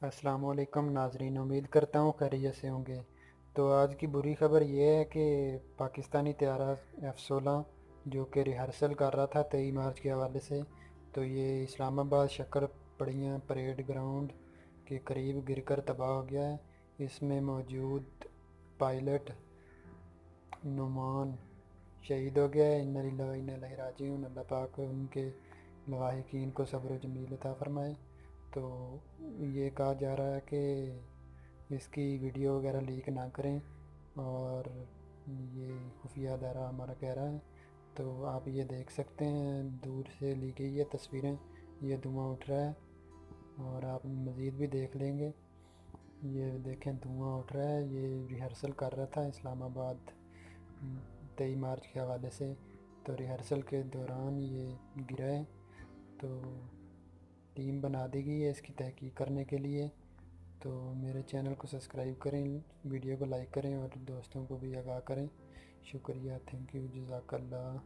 अस्सलाम वालेकुम नाजरीन, उम्मीद करता हूँ खैरियत से होंगे। तो आज की बुरी खबर ये है कि पाकिस्तानी तैयारा F-16 जो कि रिहर्सल कर रहा था 23 मार्च के हवाले से, तो ये इस्लामाबाद शक्कर पड़ियाँ परेड ग्राउंड के करीब गिरकर तबाह हो गया है। इसमें मौजूद पायलट नुमान शहीद हो गया है। इन्ना लिल्लाहि व इन्ना इलैहि राजिऊन। अल्लाह पाक उनके लवाहिकीन को सब्र व जमील अता फरमाए। तो ये कहा जा रहा है कि इसकी वीडियो वगैरह लीक ना करें, और ये खुफिया अदारा हमारा कह रहा है। तो आप ये देख सकते हैं, दूर से ली गई ये तस्वीरें, ये धुआं उठ रहा है और आप मज़ीद भी देख लेंगे। ये देखें, धुआं उठ रहा है। ये रिहर्सल कर रहा था इस्लामाबाद 23 मार्च के हवाले से। तो रिहर्सल के दौरान ये गिरा है। तो टीम बना दी गई है इसकी तहकीक करने के लिए। तो मेरे चैनल को सब्सक्राइब करें, वीडियो को लाइक करें और दोस्तों को भी आगाह करें। शुक्रिया, थैंक यू, जज़ाकल्लाह।